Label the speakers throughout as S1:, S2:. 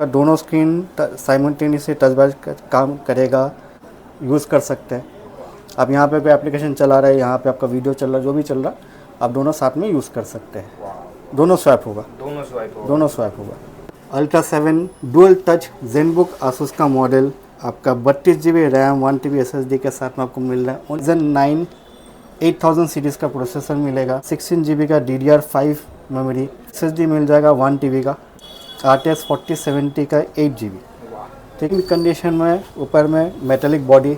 S1: दोनों screen simultaneously touch bar काम करेगा, यूज़ कर सकते हैं। आप यहाँ पे कोई एप्लीकेशन चला रहे हैं, यहाँ पे आपका वीडियो चल रहा है, जो भी चल रहा आप दोनों साथ में यूज़ कर सकते हैं। दोनों स्वैप होगा, दोनों स्वैप होगा। Ultra 7 dual touch ZenBook Asus का मॉडल आपका 32 GB रैम 1 TB SSD के साथ में आपको मिल रहा है। Ryzen 9 8000 सीरीज़ का प्रोसेसर मिलेगा, 16 GB का DDR5 मेमोरी, SSD मिल जाएगा 1 TB का, RTX 4070 का 8 GB। ठीक है, कंडीशन में ऊपर में मेटेलिक बॉडी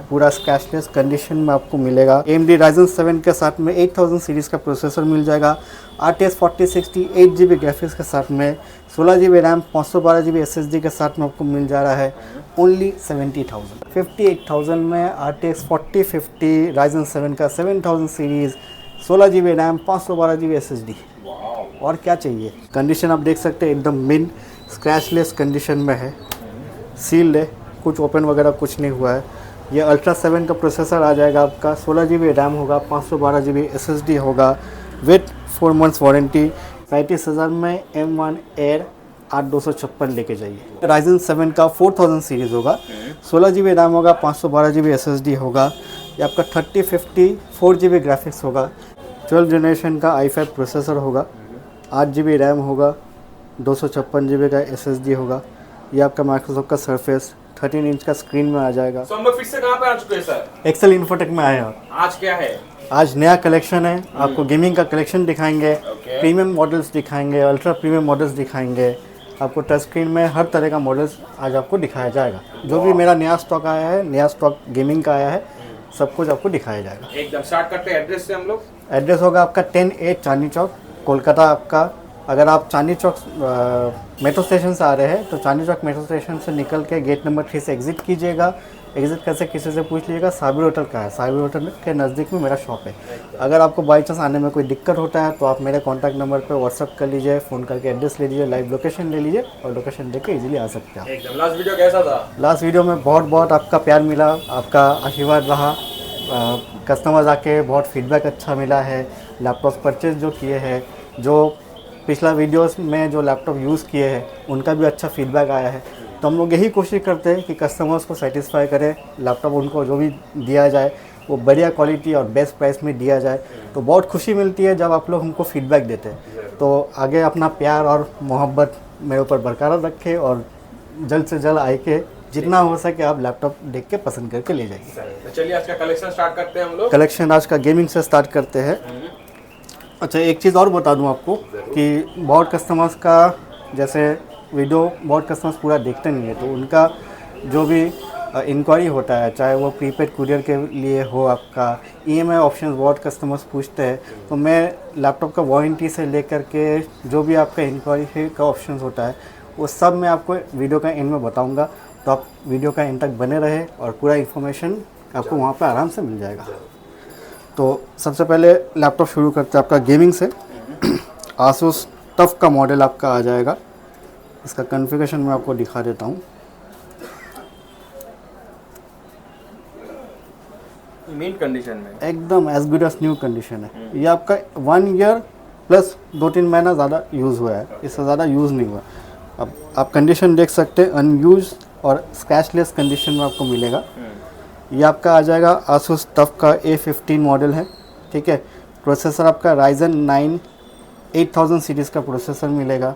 S1: पूरा स्क्रैचलेस कंडीशन में आपको मिलेगा। AMD Ryzen 7 के साथ में 8000 सीरीज़ का प्रोसेसर मिल जाएगा, RTX 4060 8 GB ग्राफिक्स के साथ में, 16 GB रैम 512 GB SSD के साथ में आपको मिल जा रहा है ओनली 70,000। 58,000 में RTX 4050 Ryzen 7 का 7000 series, 16 GB RAM 512 GB SSD, और क्या चाहिए। कंडीशन आप देख सकते हैं एकदम मिन स्क्रैचलेस कंडीशन में है, सील्ड है, कुछ ओपन वगैरह कुछ नहीं हुआ है। ये अल्ट्रा 7 का प्रोसेसर आ जाएगा आपका, 16 GB रैम होगा, 512 GB SSD होगा विथ 4 मंथ्स वारंटी। 35,000 में M1 Air 8256 लेके जाइए। Ryzen 7 का 4000 सीरीज़ होगा, 16 GB रैम होगा, 512 GB SSD होगा। ये आपका 3050 4 GB ग्राफिक्स होगा, 12 जनरेशन का i5 प्रोसेसर होगा, 8 GB रैम होगा, 256 GB का SSD होगा। ये आपका माइक्रोसॉफ्ट का सरफेस 13 इंच का स्क्रीन में आ जाएगा।
S2: तो हम लोग फिर से कहाँ पे आ चुके हैं सर?
S1: एक्सेल इन्फोटेक में आए हैं।
S2: आज क्या है?
S1: आज नया कलेक्शन है, आपको गेमिंग का कलेक्शन दिखाएंगे, प्रीमियम मॉडल्स दिखाएंगे, अल्ट्रा प्रीमियम मॉडल्स दिखाएंगे, आपको टच स्क्रीन में हर तरह का मॉडल्स आज आपको दिखाया जाएगा। जो भी मेरा नया स्टॉक आया है, नया स्टॉक गेमिंग का आया है, सब कुछ आपको दिखाया जाएगा।
S2: एकदम स्टार्ट करते हैं एड्रेस से हम लोग।
S1: एड्रेस होगा आपका 10A चांदनी चौक, कोलकाता। आपका अगर आप चांदनी चौक मेट्रो स्टेशन से आ रहे हैं तो चांदनी चौक मेट्रो स्टेशन से निकल के गेट नंबर 3 से एग्ज़िट कीजिएगा। एग्ज़िट कैसे किसी से पूछ लीजिएगा साबिर होटल का है, साबिर होटल के नज़दीक में मेरा शॉप है। अगर आपको बाई चांस आने में कोई दिक्कत होता है तो आप मेरे कॉन्टैक्ट नंबर पर व्हाट्सअप कर लीजिए, फ़ोन करके एड्रेस ले लीजिए, लाइव लोकेशन ले लीजिए और लोकेशन देख के ईजिली आ सकते हैं।
S2: एकदम। लास्ट वीडियो कैसा था?
S1: लास्ट वीडियो में बहुत आपका प्यार मिला, आपका आशीर्वाद रहा, कस्टमर्स आके बहुत फीडबैक अच्छा मिला है। लैपटॉप परचेज जो किए हैं, जो पिछला वीडियोस में जो लैपटॉप यूज़ किए हैं उनका भी अच्छा फीडबैक आया है। तो हम लोग यही कोशिश करते हैं कि कस्टमर्स को सेटिस्फाई करें, लैपटॉप उनको जो भी दिया जाए वो बढ़िया क्वालिटी और बेस्ट प्राइस में दिया जाए। तो बहुत खुशी मिलती है जब आप लोग हमको फीडबैक देते हैं। तो आगे अपना प्यार और मोहब्बत मेरे ऊपर बरकरार रखें और जल्द से जल्द आए के जितना हो सके आप लैपटॉप देख के पसंद करके ले जाइए।
S2: तो चलिए आज का कलेक्शन स्टार्ट करते हैं हम लोग।
S1: कलेक्शन आज का गेमिंग से स्टार्ट करते हैं। अच्छा, एक चीज़ और बता दूं आपको कि बहुत कस्टमर्स का जैसे वीडियो बहुत कस्टमर्स पूरा देखते नहीं है, तो उनका जो भी इंक्वायरी होता है, चाहे वो प्रीपेड कुरियर के लिए हो, आपका EMI ऑप्शन बहुत कस्टमर्स पूछते हैं। तो मैं लैपटॉप का वारंटी से लेकर के जो भी आपका इंक्वायरी का ऑप्शन होता है वो सब मैं आपको वीडियो का एंड में बताऊँगा। तो आप वीडियो का एंड तक बने रहे और पूरा इन्फॉर्मेशन आपको वहाँ पर आराम से मिल जाएगा। तो सबसे पहले लैपटॉप शुरू करते हैं आपका गेमिंग से। आसूस टफ का मॉडल आपका आ जाएगा। इसका कॉन्फ़िगरेशन मैं आपको दिखा देता हूँ।
S2: मिंट कंडीशन में
S1: एकदम as good as new condition है। ये आपका 1 ईयर प्लस 2-3 महीना ज़्यादा यूज़ हुआ है, इससे ज़्यादा यूज़ नहीं हुआ। अब आप कंडीशन देख सकते हैं, अनयूज और स्क्रैचलेस कंडीशन में आपको मिलेगा। ये आपका आ जाएगा आसूस टफ का A15 मॉडल है। ठीक है, प्रोसेसर आपका Ryzen 9 8000 सीरीज़ का प्रोसेसर मिलेगा।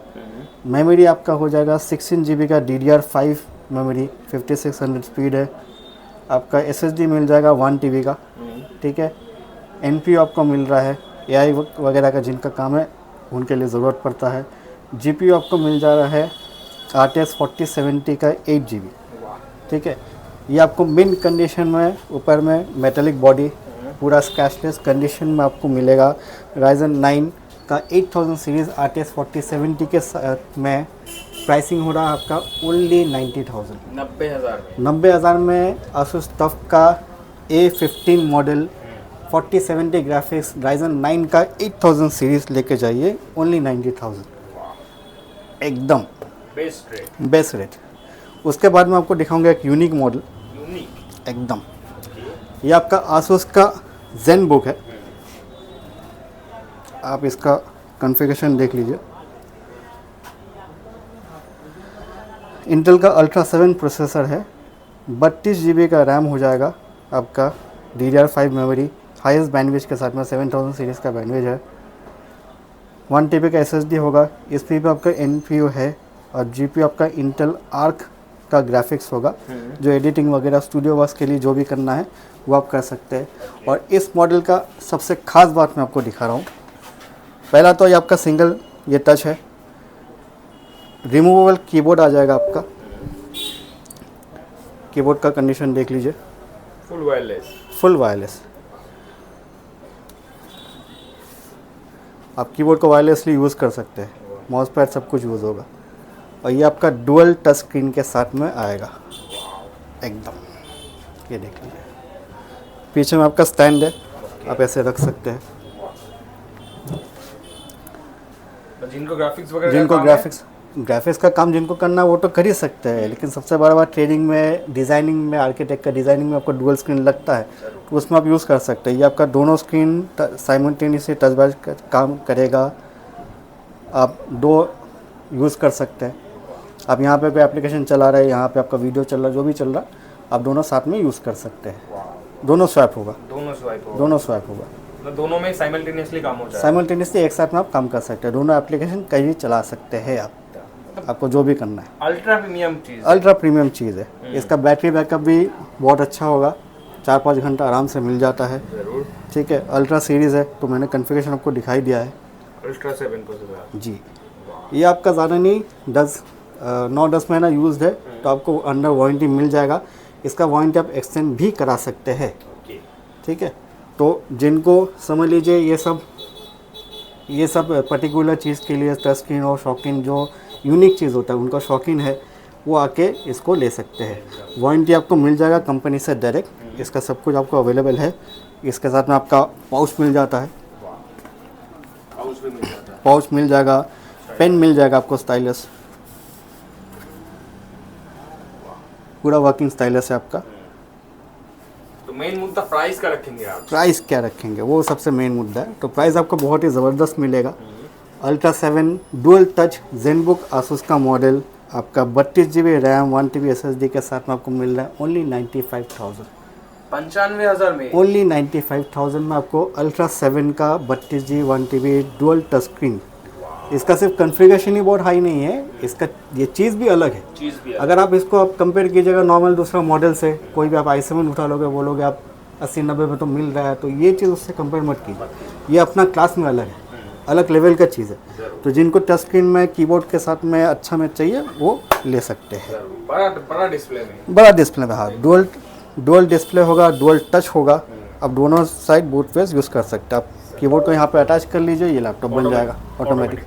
S1: मेमोरी आपका हो जाएगा 16 GB का DDR5 मेमोरी, 5600 स्पीड है। आपका SSD मिल जाएगा 1 TB का। ठीक है, NPU आपको मिल रहा है, AI वगैरह का जिनका काम है उनके लिए ज़रूरत पड़ता है। GPU आपको मिल जा रहा है RTX 4070 का 8 GB। ठीक है, ये आपको मिन कंडीशन में ऊपर में मेटेलिक बॉडी पूरा स्क्रैचलेस कंडीशन में आपको मिलेगा। Ryzen 9 का 8000 सीरीज़ RTX 4070 के साथ में प्राइसिंग हो रहा है आपका ओनली 90,000। 90,000 में आसूस टफ का A15 मॉडल 4070 ग्राफिक्स Ryzen 9 का 8000 सीरीज़ लेके जाइए ओनली 90,000, एकदम बेस्ट रेट। उसके बाद मैं आपको दिखाऊंगा एक यूनिक मॉडल, एकदम। ये आपका आसूस का ज़ेनबुक है। आप इसका कॉन्फ़िगरेशन देख लीजिए। इंटेल का अल्ट्रा 7 प्रोसेसर है, 32 GB का रैम हो जाएगा आपका, DDR5 मेमोरी, हाईएस्ट बैंडविड्थ के साथ में 7000 सीरीज़ का बैंडविड्थ है, 1 TB का SSD होगा। इस पे आपका NPU है और GPU आपका इंटेल आर्क का ग्राफिक्स होगा, जो एडिटिंग वगैरह स्टूडियो वर्क के लिए जो भी करना है वो आप कर सकते हैं। और इस मॉडल का सबसे ख़ास बात मैं आपको दिखा रहा हूँ। पहला तो ये आपका सिंगल ये टच है, रिमूवेबल कीबोर्ड आ जाएगा आपका। कीबोर्ड का कंडीशन देख लीजिए,
S2: फुल वायरलेस।
S1: Full wireless. आप कीबोर्ड को वायरलेसली यूज़ कर सकते हैं, माउस पैड सब कुछ यूज़ होगा। और ये आपका डुअल टच स्क्रीन के साथ में आएगा एकदम, ये देख लीजिए। पीछे में आपका स्टैंड है, आप ऐसे रख सकते हैं।
S2: जिनको ग्राफिक्स वगैरह
S1: जिनको ग्राफिक्स का काम जिनको करना है वो तो कर ही सकते हैं, लेकिन सबसे बड़ा बात ट्रेनिंग में, डिज़ाइनिंग में, आर्किटेक्ट का डिज़ाइनिंग में आपको डुअल स्क्रीन लगता है तो उसमें आप यूज़ कर सकते हैं। ये आपका दोनों स्क्रीन साइमल्टेनियसली टच बाज काम करेगा, आप दो यूज़ कर सकते हैं। आप यहाँ पे कोई एप्लीकेशन चला रहे हैं, यहाँ पे आपका वीडियो चल रहा है, जो भी चल रहा आप दोनों साथ में यूज़ कर सकते हैं। दोनों स्वैप होगा,
S2: दोनों स्वैप
S1: होगा,
S2: मतलब दोनों में साइमल्टेनियसली काम हो जाएगा।
S1: साइमल्टेनियसली एक साथ में आप काम कर सकते हैं। दोनों एप्लीकेशन कहीं भी चला सकते हैं आप, आपको जो भी करना है। अल्ट्रा प्रीमियम चीज़ है। इसका बैटरी बैकअप भी बहुत अच्छा होगा, 4-5 घंटा आराम से मिल जाता है। ठीक है, अल्ट्रा सीरीज़ है तो मैंने कन्फिगरेशन आपको दिखाई दिया है।
S2: अल्ट्रा 7 प्रोसेसर जी।
S1: ये आपका ज़्यादा नहीं 9-10 महीना यूज़ है तो आपको अंडर वारंटी मिल जाएगा। इसका वारंटी आप एक्सटेंड भी करा सकते हैं। ठीक है, तो जिनको समझ लीजिए ये सब पर्टिकुलर चीज़ के लिए टच स्क्रीन और शौकीन, जो यूनिक चीज़ होता है उनका शौकीन है, वो आके इसको ले सकते हैं। वारंटी आपको मिल जाएगा कंपनी से डायरेक्ट, इसका सब कुछ आपको अवेलेबल है। इसके साथ में आपका पाउच मिल जाता है, पाउच मिल जाएगा, पेन मिल जाएगा आपको, स्टाइलस, पूरा वर्किंग स्टाइलस है आपका।
S2: तो मेन मुद्दा प्राइस का रखेंगे आप? प्राइस
S1: क्या रखेंगे वो सबसे मेन मुद्दा है। तो प्राइस आपको बहुत ही ज़बरदस्त मिलेगा। Ultra 7 dual touch ZenBook Asus का मॉडल आपका 32 GB रैम, 1 TB SSD के साथ में आपको मिल रहा है ओनली 95,000।
S2: 95,000 में?
S1: ओनली 95,000 में आपको अल्ट्रा 7 का 32 GB 1 TB dual touch screen. इसका सिर्फ कॉन्फ़िगरेशन ही बहुत हाई नहीं है, इसका ये चीज़ भी अलग है। अगर आप इसको आप कंपेयर कीजिएगा नॉर्मल दूसरा मॉडल से, कोई भी आप i7 उठा लोगे, बोलोगे आप 80-90 में तो मिल रहा है, तो ये चीज़ उससे कंपेयर मत कीजिए। ये अपना क्लास में अलग है, अलग लेवल का चीज़ है। तो जिनको टच स्क्रीन में कीबोर्ड के साथ में अच्छा में चाहिए वो ले सकते हैं।
S2: बड़ा डिस्प्ले में,
S1: हाँ, डुअल डिस्प्ले होगा, डुअल टच होगा। आप दोनों साइड बूट फेस यूज़ कर सकते हैं। आप कीबोर्ड को यहाँ पे अटैच कर लीजिए, ये लैपटॉप बन जाएगा, ऑटोमेटिक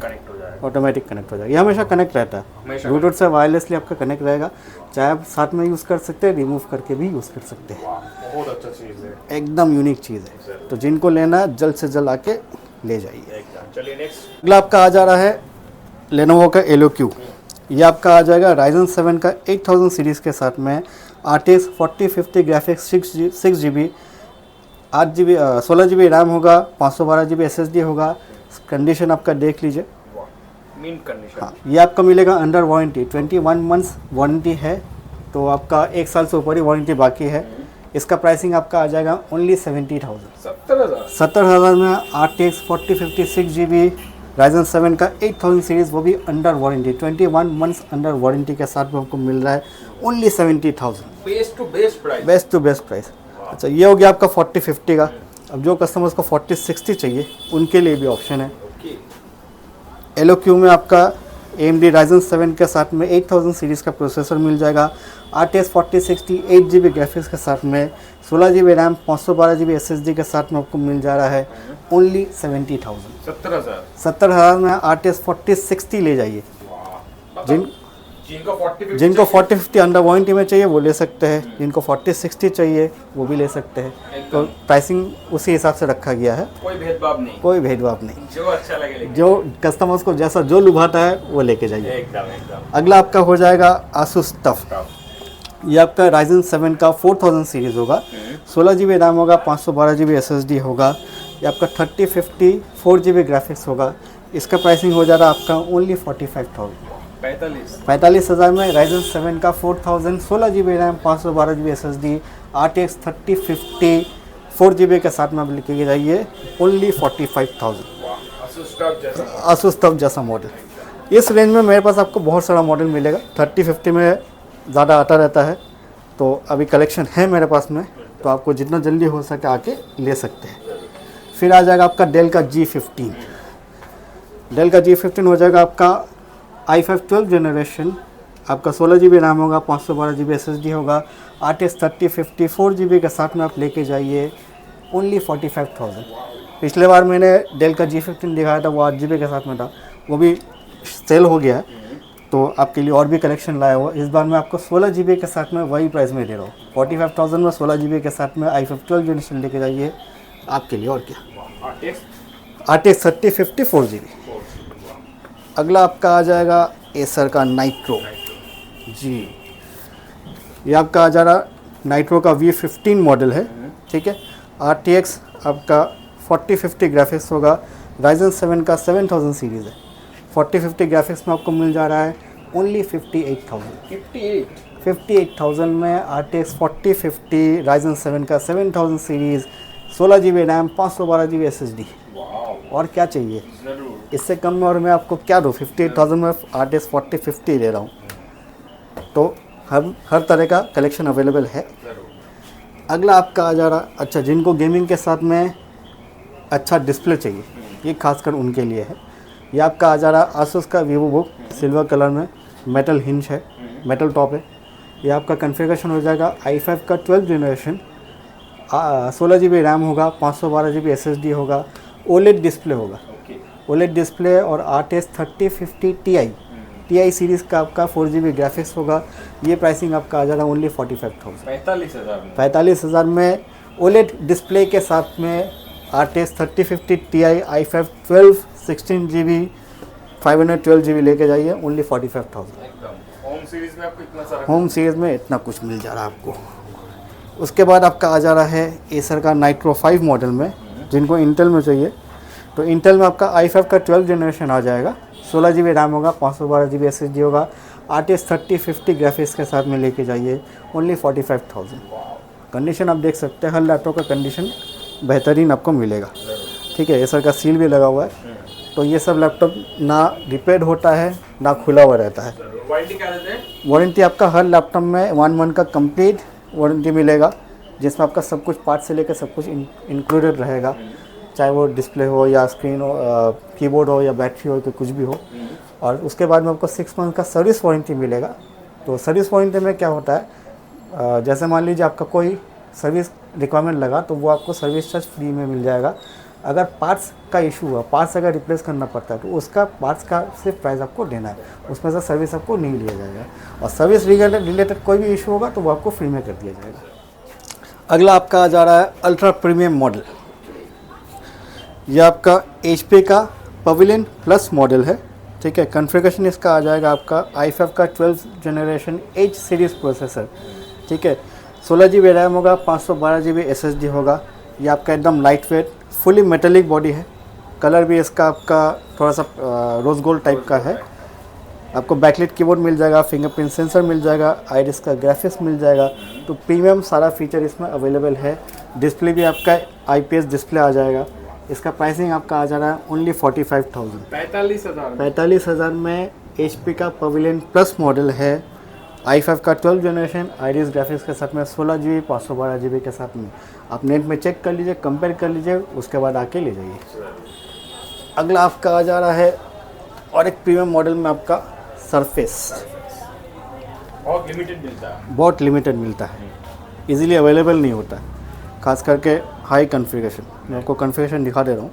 S1: कनेक्ट हो जाएगा। ये हमेशा कनेक्ट रहता है, ब्लूटूथ से वायरलेसली आपका कनेक्ट रहेगा। चाहे आप साथ में यूज़ कर सकते हैं, रिमूव करके भी यूज़ कर सकते हैं।
S2: बहुत अच्छा चीज़ है,
S1: एकदम यूनिक चीज़ है। तो जिनको लेना है जल्द से जल्द आके ले जाइए।
S2: चलिए नेक्स्ट
S1: अगला आपका आ जा रहा है लेनोवो का ELO-Q। ये आपका आ जाएगा Ryzen 7 का 8000 सीरीज़ के साथ में RTX 4050 graphics, 6 GB 16 GB RAM होगा, 512 GB SSD होगा। कंडीशन आपका देख लीजिए,
S2: मिंट कंडीशन।
S1: हाँ, ये आपका मिलेगा अंडर वारंटी, 21 मंथ्स वारंटी है, तो आपका 1 साल से ऊपर ही वारंटी बाकी है। इसका प्राइसिंग आपका आ जाएगा ओनली 70,000। 70,000 में RTX 4050 6 GB Ryzen 7 का 8000 सीरीज़, वो भी under warranty, 21 months under warranty के साथ में आपको मिल रहा है only 70,000।
S2: Best to best
S1: price. अच्छा, ये हो गया आपका 4050 का। अब जो कस्टमर्स को 4060 चाहिए उनके लिए भी ऑप्शन है। ELO-Q में आपका AMD Ryzen 7 के साथ में 8000 सीरीज़ का प्रोसेसर मिल जाएगा, RTX 4060 8 GB ग्राफिक्स के साथ में, 16 GB रैम, 512 GB SSD के साथ में आपको मिल जा रहा है ओनली 70,000। 70,000 में RTX 4060 ले जाइए। जिनको 4050 अंडर वारंटी में चाहिए वो ले सकते हैं, जिनको 4060 चाहिए वो भी ले सकते हैं। तो प्राइसिंग उसी हिसाब से रखा गया है, कोई भेदभाव नहीं।
S2: जो अच्छा लगे,
S1: जो कस्टमर्स को जैसा जो लुभाता है वो लेके जाइए।
S2: एकदम।
S1: अगला आपका हो जाएगा Asus TUF। ये आपका Ryzen 7 का 4000 सीरीज़ होगा, 16 GB रैम होगा, 512 GB SSD होगा। ये आपका 3050 4 GB ग्राफिक्स होगा। इसका प्राइसिंग हो जा रहा है आपका ओनली 45,000। 45,000 में Ryzen 7 का 4000 16 GB RAM 512 GB SSD RTX 3050 4 GB के साथ में आप लेके जाइए ओनली 45,000। Asus TUF जैसा मॉडल इस रेंज में मेरे पास आपको बहुत सारा मॉडल मिलेगा। 3050 में ज़्यादा आता रहता है, तो अभी कलेक्शन है मेरे पास में, तो आपको जितना जल्दी हो सके आके ले सकते हैं। फिर आ जाएगा आपका डेल का G15। डेल का G15 हो जाएगा आपका i5 12 जनरेशन, आपका 16 GB रैम होगा, 512 GB SSD होगा, RTX 3050 4 GB के साथ में आप लेके जाइए ओनली 45,000। पिछले बार मैंने डेल का G15 दिखाया था, वो 8 GB के साथ में था, वो भी सेल हो गया है, तो आपके लिए और भी कलेक्शन लाया हुआ। इस बार मैं आपको 16 GB के साथ में वही प्राइस में दे रहा हूँ। 45,000 में 16 GB के साथ में i5 12 जनरेशन लेके जाइए आपके लिए। और क्या, RTX 3050 4 GB। अगला आपका आ जाएगा एसर का नाइट्रो जी, ये आपका आ जा रहा नाइट्रो का V15 मॉडल है, ठीक है। RTX आपका 4050 ग्राफिक्स होगा, Ryzen 7 का 7000 सीरीज़ है। 4050 ग्राफिक्स में आपको मिल जा रहा है ओनली 58,000। 58,000 में RTX 4050 Ryzen 7 का 7000 series 16 GB RAM 512 GB SSD। और क्या चाहिए इससे कम में, और मैं आपको क्या दूँ। 58,000 में RTX 4050 दे रहा हूँ, तो हर तरह का कलेक्शन अवेलेबल है। अगला आपका आ जा रहा, अच्छा जिनको गेमिंग के साथ में अच्छा डिस्प्ले चाहिए, ये खासकर उनके लिए है। ये आपका आ जा रहा Asus का VivoBook सिल्वर कलर में, मेटल हिंज है, मेटल टॉप है। ये आपका कॉन्फ़िगरेशन हो जाएगा i5 का 12 जनरेशन, 16 GB रैम होगा, 512 GB SSD होगा, OLED डिस्प्ले होगा, OLED डिस्प्ले और RTX 3050 Ti सीरीज़ का आपका 4 GB ग्राफिक्स होगा। ये प्राइसिंग आपका आ जा रहा है ओनली 45,000। 45,000 में OLED डिस्प्ले के साथ में RTX 3050 Ti i5 12 16 GB 512 GB लेके जाइए ओनली 45,000।
S2: होम सीरीज में आपको इतना सारा,
S1: होम सीरीज़ में इतना कुछ मिल जा रहा है आपको। उसके बाद आपका आ जा रहा है एसर का नाइट्रो 5 मॉडल में, जिनको इंटेल में चाहिए, तो इंटेल में आपका i5 का 12 जनरेशन आ जाएगा, 16 GB रैम होगा, 512 GB SSD होगा, RTX 3050 ग्राफिक्स के साथ में लेके जाइए ओनली 45,000। कंडीशन आप देख सकते हैं, हर लैपटॉप का कंडीशन बेहतरीन आपको मिलेगा, ठीक है। एसर का सील भी लगा हुआ है, तो ये सब लैपटॉप ना रिपेयर होता है ना खुला हुआ रहता है।
S2: वारंटी क्या देते हैं?
S1: वारंटी आपका हर लैपटॉप में 1 मंथ का कंप्लीट वारंटी मिलेगा, जिसमें आपका सब कुछ पार्ट से लेकर सब कुछ इंक्लूडेड रहेगा, चाहे वो डिस्प्ले हो या स्क्रीन हो, कीबोर्ड हो या बैटरी हो, तो कुछ भी हो। और उसके बाद में आपको 6 मंथ का सर्विस वारंटी मिलेगा। तो सर्विस वारंटी में क्या होता है, जैसे मान लीजिए आपका कोई सर्विस रिक्वायरमेंट लगा, तो वो आपको सर्विस चार्ज फ्री में मिल जाएगा। अगर पार्ट्स का इशू हुआ, पार्ट्स अगर रिप्लेस करना पड़ता है, तो उसका पार्ट्स का सिर्फ प्राइस आपको देना है, उसमें से सर्विस आपको नहीं लिया जाएगा। और सर्विस रिलेटेड कोई भी इशू होगा तो वो आपको फ्री में कर दिया जाएगा। अगला आपका आ जा रहा है अल्ट्रा प्रीमियम मॉडल। यह आपका HP का पवेलियन प्लस मॉडल है, ठीक है। कॉन्फ़िगरेशन इसका आ जाएगा आपका i5 का 12 जनरेशन H सीरीज़ प्रोसेसर, ठीक है। 16 GB रैम होगा, 512 GB SSD होगा। ये आपका एकदम light weight fully metallic body है। कलर भी इसका आपका थोड़ा सा रोज़ गोल्ड टाइप का है। आपको बैकलाइट कीबोर्ड मिल जाएगा, फिंगरप्रिंट सेंसर मिल जाएगा, आइरिस का ग्राफिक्स मिल जाएगा। तो प्रीमियम सारा फीचर इसमें अवेलेबल है। डिस्प्ले भी आपका IPS डिस्प्ले आ जाएगा। इसका प्राइसिंग आपका आ जा रहा है ओनली 45,000। 45,000 में HP का पवेलियन प्लस मॉडल है, i5 का 12 जनरेशन आइरिस ग्राफिक्स के साथ में, 16 GB 512 GB के साथ में। आप नेट में चेक कर लीजिए, कंपेयर कर लीजिए, उसके बाद आके ले जाइए। अगला आपका आ जा रहा है और एक प्रीमियम मॉडल में आपका सरफेस।
S2: बहुत लिमिटेड मिलता है,
S1: बहुत लिमिटेड मिलता है, इजीली अवेलेबल नहीं होता है, खास करके हाई कॉन्फ़िगरेशन। मैं आपको कॉन्फ़िगरेशन दिखा दे रहा हूँ।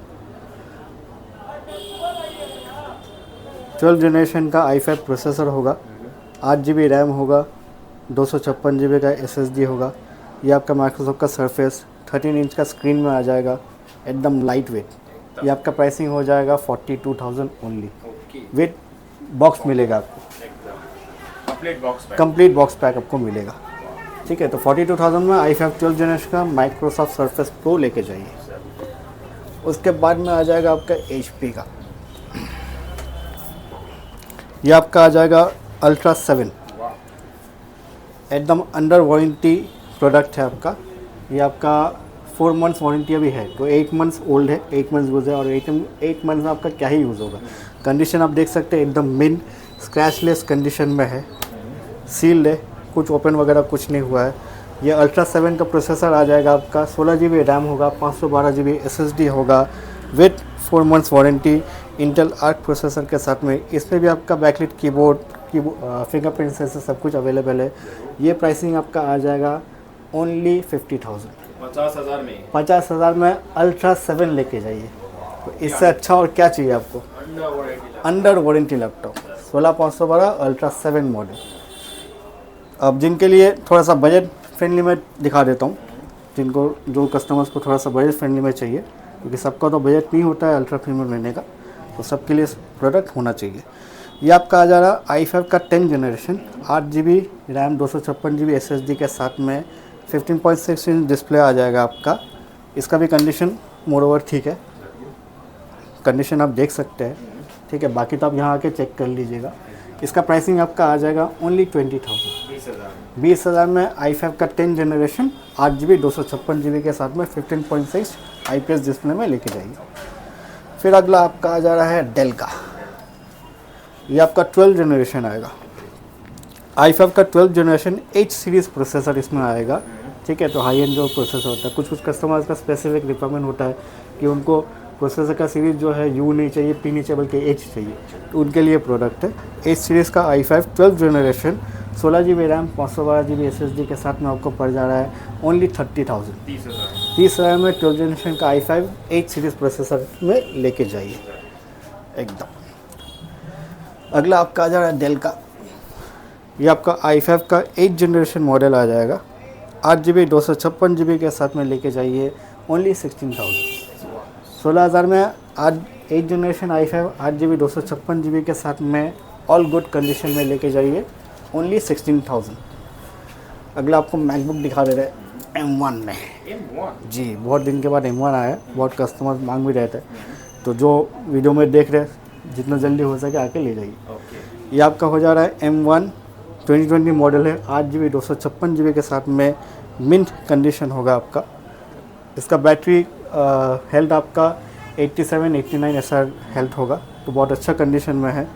S1: 12 जनरेशन का i5 प्रोसेसर होगा, 8 GB रैम होगा, 256 GB का SSD होगा। ये आपका माइक्रोसॉफ्ट का सरफेस 13 इंच का स्क्रीन में आ जाएगा, एकदम लाइट वेट। ये आपका प्राइसिंग हो जाएगा 42,000 ओनली। विद बॉक्स मिलेगा आपको, कंप्लीट बॉक्स पैक आपको मिलेगा, ठीक है। तो 42,000 में i5 12 जनरेशन का माइक्रोसॉफ्ट सरफेस प्रो लेके जाइए। उसके बाद में आ जाएगा आपका HP का ये आपका आ जाएगा अल्ट्रा 7, एकदम अंडर वारंटी प्रोडक्ट है आपका। ये आपका 4 मंथ्स वारंटी अभी है, तो 8 मंथ्स ओल्ड है, 8 मंथ्स यूज़ है, और 8 मंथ्स में आपका क्या ही यूज़ होगा। कंडीशन आप देख सकते हैं एकदम मिन स्क्रैचलेस कंडीशन में है, सील्ड है, कुछ ओपन वगैरह कुछ नहीं हुआ है। ये अल्ट्रा 7 का प्रोसेसर आ जाएगा आपका, 16 GB रैम होगा, 512 GB SSD होगा, with 4 months warranty, Intel arc processor के साथ में। इसमें भी आपका बैकलिट कीबोर्ड फिंगरप्रिंट सेंसर सब कुछ अवेलेबल है। ये प्राइसिंग आपका आ जाएगा ओनली 50,000,
S2: 50,000 में
S1: 50,000 में अल्ट्रा 7 लेके जाइए। तो इससे अच्छा और क्या चाहिए आपको, under warranty laptop 16512 ultra 7 model. अब जिनके लिए थोड़ा सा बजट फ्रेंडली में दिखा देता हूँ, जिनको जो कस्टमर्स को थोड़ा सा बजट फ्रेंडली में चाहिए, क्योंकि सबका तो बजट नहीं होता है अल्ट्रा प्रीमियम लेने का, तो सबके लिए प्रोडक्ट होना चाहिए। ये आपका आ जा रहा i5 का 10 generation, 8 GB RAM, 256 GB SSD के साथ में, 15.6 इंच डिस्प्ले आ जाएगा आपका। इसका भी कंडीशन मोरओवर ठीक है, कंडीशन आप देख सकते हैं, ठीक है। बाकी तो आप यहाँ आके चेक कर लीजिएगा। इसका प्राइसिंग आपका आ जाएगा ओनली 20,000, 20,000 में i5 का 10 जनरेशन, 8 GB 256 GB के साथ में, 15.6 IPS डिस्प्ले में लेके जाइए। फिर अगला आपका आ जा रहा है डेल का, ये आपका 12 जनरेशन आएगा, i5 का 12 जनरेशन, H सीरीज़ प्रोसेसर इसमें आएगा, ठीक है। तो हाई एंड जो प्रोसेसर होता है, कुछ कस्टमर्स का स्पेसिफिक रिक्वायरमेंट होता है कि उनको प्रोसेसर का सीरीज़ जो है U नहीं चाहिए, P नहीं चाहिए, बल्कि H चाहिए, तो उनके लिए प्रोडक्ट है। H सीरीज़ का i5 12 generation, 16 GB RAM, 512 GB SSD के साथ में आपको पड़ जा रहा है ओनली 30,000, 30,000 में 12 जनरेशन का i5 H सीरीज़ प्रोसेसर में लेके जाइए एकदम। अगला आपका आ जा रहा है डेल का, ये आपका i5 का 8 जनरेशन मॉडल आ जाएगा, 8 GB 256 GB के साथ में लेके जाइए ओनली 16,000, 16,000 में 8 जनरेशन i5 8 GB 256 GB के साथ में ऑल गुड कंडीशन में लेके जाइए ओनली 16,000। अगला आपको मैकबुक दिखा दे रहे हैं M1 में,
S2: M1
S1: जी बहुत दिन के बाद M1 आया है, बहुत कस्टमर मांग भी रहे थे, तो जो वीडियो में देख रहे जितना जल्दी हो सके आके ले जाइए। ये आपका हो जा रहा है M1 2020 मॉडल है, 8 GB 256 GB के साथ में, मिंट कंडीशन होगा आपका। इसका बैटरी हेल्थ आपका 87-89 ऐसा हेल्थ होगा, तो बहुत अच्छा कंडीशन में है।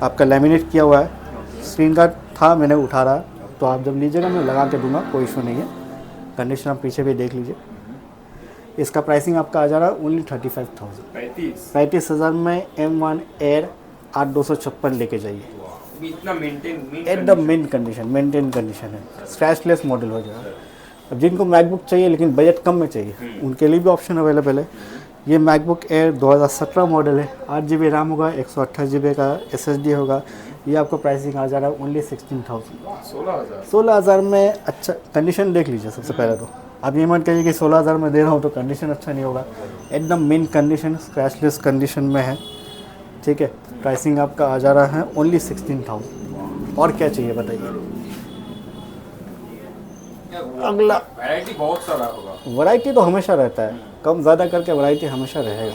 S1: आपका लैमिनेट किया हुआ है, स्क्रीन गार्ड था, मैंने उठा रहा, तो आप जब लीजिएगा मैं लगा के दूंगा, कोई इशू नहीं है। कंडीशन आप पीछे भी देख लीजिए। इसका प्राइसिंग आपका आ जा रहा है ओनली 35,000, 35,000 में M1 एयर 8256 लेके जाइए।
S2: इतना मेंटेन
S1: एकदम मेंटेन कंडीशन है, स्क्रैचलेस मॉडल हो जाएगा। अब जिनको मैकबुक चाहिए लेकिन बजट कम में चाहिए, उनके लिए भी ऑप्शन अवेलेबल है। ये मैकबुक एयर 2017 मॉडल है, 8 GB रैम होगा, 128 GB का SSD होगा। ये आपको प्राइसिंग आ जा रहा है ओनली 16,000, 16,000 में। अच्छा कंडीशन देख लीजिए सबसे पहले तो, आप ये मत कहिए कि 16,000 में दे रहा हूँ तो कंडीशन अच्छा नहीं होगा, एकदम मिन कंडीशन, स्क्रैचलेस कंडीशन में है, ठीक है। प्राइसिंग आपका आ जा रहा है ओनली 16,000। और क्या चाहिए बताइए। अगला
S2: वैरायटी बहुत सारा होगा,
S1: वैरायटी तो हमेशा रहता है, कम ज़्यादा करके वैरायटी हमेशा रहेगा।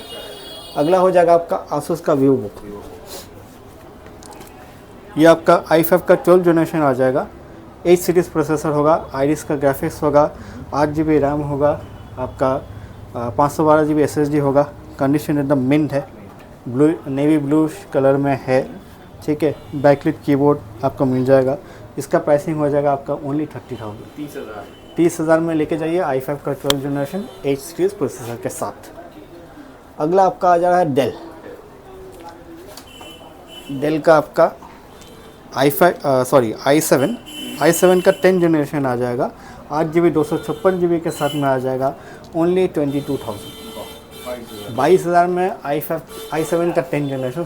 S1: अगला हो जाएगा आपका आसूस का व्यू बुक, ये आपका i5 का 12 जनरेशन आ जाएगा, 8 सीरीज़ प्रोसेसर होगा, आइरिस का ग्राफिक्स होगा, 8 GB रैम होगा, आपका 512 GB SSD होगा। कंडीशन एकदम मिंट है, ब्लू नेवी ब्लू कलर में है, ठीक है। बैकलिट कीबोर्ड आपको मिल जाएगा। इसका प्राइसिंग हो जाएगा आपका ओनली 30,000, 30,000 में लेके जाइए i5 का 12 जनरेशन 8 सीरीज़ प्रोसेसर के साथ। अगला आपका आ जा रहा है डेल का आपका i7 का 10 जनरेशन आ जाएगा, 8 GB 256 GB के साथ में आ जाएगा ओनली 22,000, 22,000 में i7 का 10 जनरेशन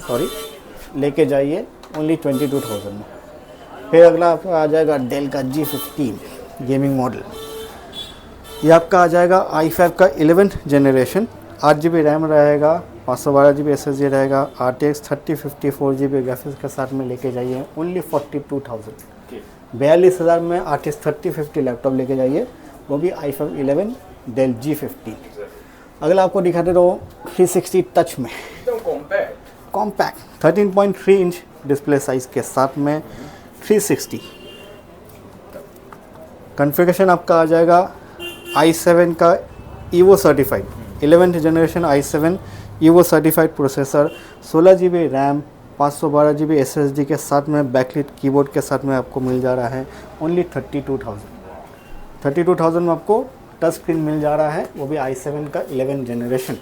S1: लेके जाइए ओनली 22,000 में। फिर अगला आपका आ जाएगा डेल का G15 गेमिंग मॉडल, ये आपका आ जाएगा i5 का 11 जनरेशन, 8 GB रैम रहेगा, 512 GB SSD रहेगा, RTX 3054 GB ग्राफिक्स के साथ में लेके जाइए ओनली 42,000, 42,000 में RTX 3050 लैपटॉप लेके जाइए, वो भी i5 11 डेल G15। अगला आपको दिखाते रहो 360 टच में,
S2: एकदम compact,
S1: compact 13.3 inch display size के साथ में 360। कॉन्फ़िगरेशन आपका आ जाएगा i7 का EVO certified 11th generation i7 EVO certified processor, 16 GB RAM, 512 GB SSD के साथ में बैकलिट कीबोर्ड के साथ में आपको मिल जा रहा है ओनली 32,000 में आपको टच स्क्रीन मिल जा रहा है, वो भी i7 का 11th जनरेशन।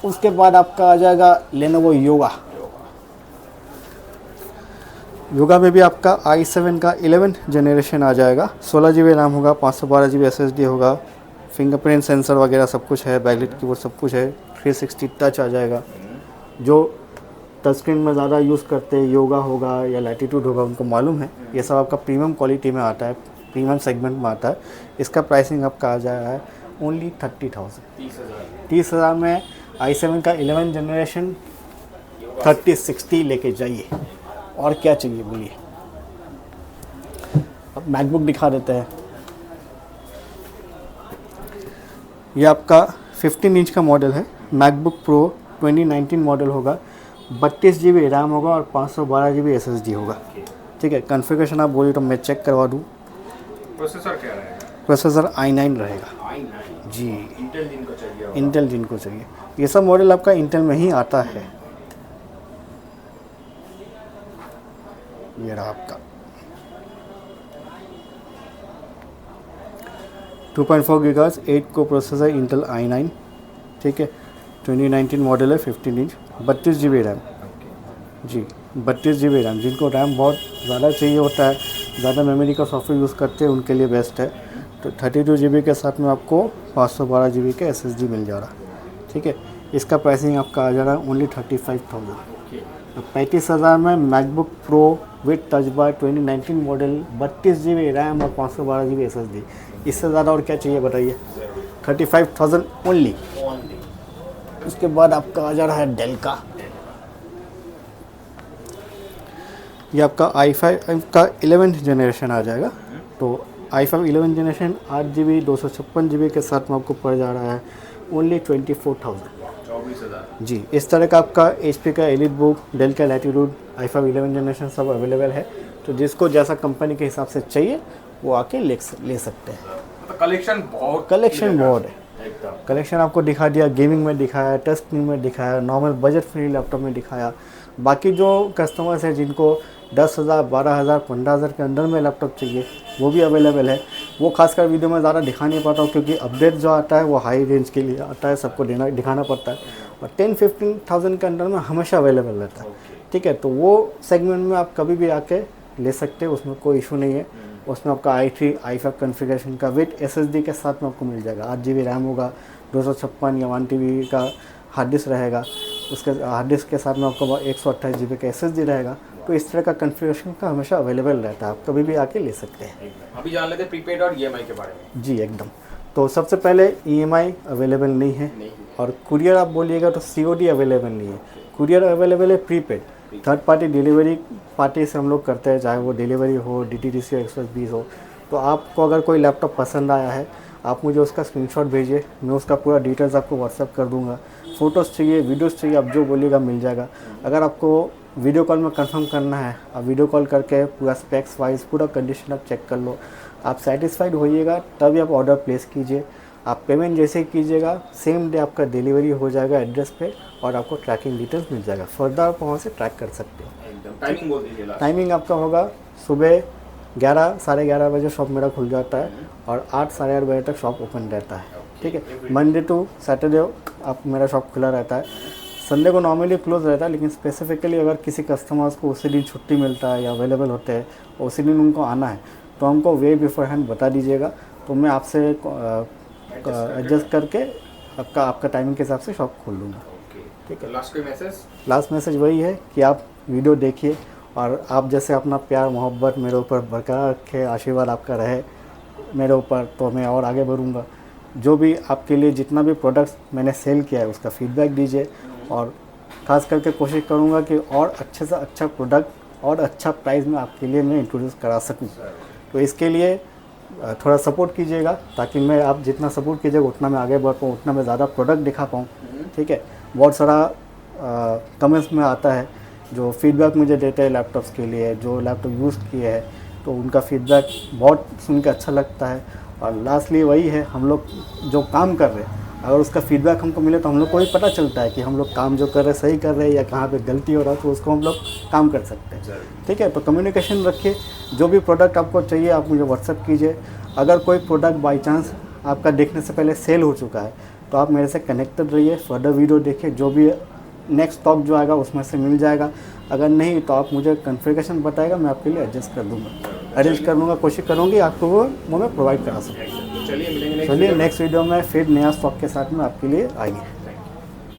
S1: उसके बाद आपका आ जाएगा लेनोवो योगा में भी आपका i7 का 11th जनरेशन आ जाएगा, 16 GB रैम होगा, 512 GB SSD होगा, फिंगरप्रिंट सेंसर वगैरह सब कुछ है, बैकलिट कीबोर्ड सब कुछ है, 360 टच आ जाएगा। जो टच स्क्रीन में ज़्यादा यूज़ करते हैं, योगा होगा या लैटिट्यूड होगा, उनको मालूम है ये सब आपका प्रीमियम क्वालिटी में आता है, प्रीमियम सेगमेंट में आता है। इसका प्राइसिंग आपका आ जाएगा है ओनली 30,000। 30,000 में i7 का 11th जनरेशन 3060 लेके जाइए, और क्या चाहिए बोलिए। अब मैकबुक दिखा देते हैं। ये आपका 15 इंच का मॉडल है, मैकबुक प्रो 2019 मॉडल होगा, 32 GB रैम होगा और 512 GB SSD होगा। ठीक है, कॉन्फ़िगरेशन आप बोलिए तो मैं चेक करवा दूँ।
S2: प्रोसेसर क्या रहेगा?
S1: प्रोसेसर i9 रहेगा
S2: i9
S1: जी,
S2: इंटेल जिनको चाहिए होगा।
S1: इंटेल जिनको चाहिए। ये सब मॉडल आपका इंटेल में ही आता है। ये रहा आपका 2.4 GHz 8 को प्रोसेसर इंटेल i9। ठीक है, 2019 मॉडल है, 15 इंच, 32 GB रैम जी, 32 GB रैम। जिनको रैम बहुत ज़्यादा चाहिए होता है, ज़्यादा मेमोरी का सॉफ्टवेयर यूज़ करते हैं, उनके लिए बेस्ट है। तो 32 GB के साथ में आपको 512 GB के SSD मिल जा रहा है। ठीक है, इसका प्राइसिंग आपका आ जा रहा है ओनली 35,000। तो 35,000 में MacBook pro with touch bar 2019 model, 32 GB RAM और 512 GB SSD, इससे ज़्यादा और क्या चाहिए बताइए। 35,000 ओनली। उसके बाद आपका आ जा रहा है डेल का। ये आपका i5 का 11th जनरेशन आ जाएगा। तो i5 11th generation 8 GB 256 GB के साथ में आपको पड़ जा रहा है ओनली 24,000 जी। इस तरह का आपका HP का एलिट बुक, डेल का लैटिट्यूड, i5 11th जनरेशन सब अवेलेबल है। तो जिसको जैसा कंपनी के हिसाब से चाहिए वो आके ले सकते हैं।
S2: कलेक्शन बहुत
S1: है। कलेक्शन आपको दिखा दिया, गेमिंग में दिखाया, टच स्क्रीन में दिखाया, नॉर्मल बजट फ्री लैपटॉप में दिखाया। बाकी जो कस्टमर्स हैं जिनको 10,000, 12,000, 15,000 के अंदर में लैपटॉप चाहिए वो भी अवेलेबल है। वो खासकर वीडियो में ज़्यादा दिखा नहीं पाता हूँ, क्योंकि अपडेट जो आता है वो हाई रेंज के लिए आता है, सबको दिखाना पड़ता है। और 10-15,000 के अंदर में हमेशा अवेलेबल रहता है। ठीक है, तो वो सेगमेंट में आप कभी भी आके ले सकते हैं, उसमें कोई इशू नहीं है। उसमें आपका i3, i5 कॉन्फ़िगरेशन का विथ SSD के साथ में आपको मिल जाएगा। 8 GB रैम होगा, 256 या 1 TB का हार्ड डिस्क रहेगा। उसके हार्ड डिस्क के साथ में आपको 128 GB का SSD रहेगा। तो इस तरह का कॉन्फ़िगरेशन का हमेशा अवेलेबल रहता है, आप कभी भी आके ले सकते हैं।
S2: अभी जान लेते हैं प्रीपेड और EMI के बारे में।
S1: जी एकदम। तो सबसे पहले EMI अवेलेबल नहीं है, और कुरियर आप बोलिएगा तो COD अवेलेबल नहीं है। कुरियर अवेलेबल है prepaid, third party delivery party से हम लोग करते हैं, चाहे वो डिलीवरी हो, DTDC हो, एक्सप्रेस 20 हो। तो आपको अगर कोई लैपटॉप पसंद आया है, आप मुझे उसका स्क्रीनशॉट भेजिए, मैं उसका पूरा डिटेल्स आपको व्हाट्सएप कर दूंगा। फ़ोटोज़ चाहिए, वीडियोज़ चाहिए, आप जो बोलिएगा मिल जाएगा। अगर आपको वीडियो कॉल में कंफर्म करना है, आप वीडियो कॉल करके पूरा स्पेक्स वाइज पूरा कंडीशन आप चेक कर लो, आप सेटिस्फाइड होइएगा तभी आप ऑर्डर प्लेस कीजिए। आप पेमेंट जैसे ही कीजिएगा, सेम डे आपका डिलीवरी हो जाएगा एड्रेस पे, और आपको ट्रैकिंग डिटेल्स मिल जाएगा। फर्दर आप वहाँ से ट्रैक कर सकते हो।
S2: टाइमिंग बोल दीजिए।
S1: टाइमिंग आपका होगा सुबह 11, साढ़े 11 बजे शॉप मेरा खुल जाता है, और 8, साढ़े 8 बजे तक शॉप ओपन रहता है। ठीक है, मंडे टू सैटरडे आप मेरा शॉप खुला रहता है। संडे को नॉर्मली क्लोज रहता है, लेकिन स्पेसिफिकली अगर किसी कस्टमर्स को उसी दिन छुट्टी मिलता है या अवेलेबल होते हैं, उसी दिन उनको आना है, तो हमको वे बिफोर हैंड बता दीजिएगा, तो मैं आपसे एडजस्ट करके आपका टाइमिंग के हिसाब से शॉप खोल लूँगा। ठीक है, लास्ट मैसेज वही है कि आप वीडियो देखिए, और आप जैसे अपना प्यार मोहब्बत मेरे ऊपर बरकरार रखे, आशीर्वाद आपका रहे मेरे ऊपर, तो मैं और आगे बढ़ूँगा। जो भी आपके लिए जितना भी प्रोडक्ट्स मैंने सेल किया है उसका फीडबैक दीजिए, और ख़ास करके कोशिश करूँगा कि और अच्छे से अच्छा प्रोडक्ट और अच्छा प्राइस में आपके लिए मैं इंट्रोड्यूस करा सकूँ। तो इसके लिए थोड़ा सपोर्ट कीजिएगा, ताकि मैं आप जितना सपोर्ट कीजिएगा उतना मैं आगे बढ़ पाऊँ, उतना मैं ज़्यादा प्रोडक्ट दिखा पाऊँ। ठीक है, बहुत सारा कमेंट्स में आता है जो फीडबैक मुझे देते हैं लैपटॉप्स के लिए, जो लैपटॉप यूज़ किए हैं, तो उनका फीडबैक बहुत सुन के अच्छा लगता है। और लास्टली वही है, हम लोग जो काम कर रहे हैं अगर उसका फीडबैक हमको मिले तो हम लोग को भी पता चलता है कि हम लोग काम जो कर रहे हैं सही कर रहे हैं या कहाँ पे गलती हो रहा है, तो उसको हम लोग काम कर सकते हैं। ठीक है, तो कम्युनिकेशन रखिए। जो भी प्रोडक्ट आपको चाहिए आप मुझे व्हाट्सअप कीजिए। अगर कोई प्रोडक्ट बाई चांस आपका देखने से पहले सेल हो चुका है तो आप मेरे से कनेक्टेड रहिए, फर्दर वीडियो देखिए, जो भी नेक्स्ट स्टॉक जो आएगा उसमें से मिल जाएगा। अगर नहीं तो आप मुझे कन्फिगरेशन बताएगा, मैं आपके लिए एडजस्ट कर दूँगा, अरेंज कर लूँगा, कोशिश करूँगी आपको वो मैं प्रोवाइड करा सकूँ।
S2: चलिए मिलेंगे
S1: चलिए नेक्स्ट वीडियो में फिर नया स्टॉक के साथ में आपके लिए आएंगे।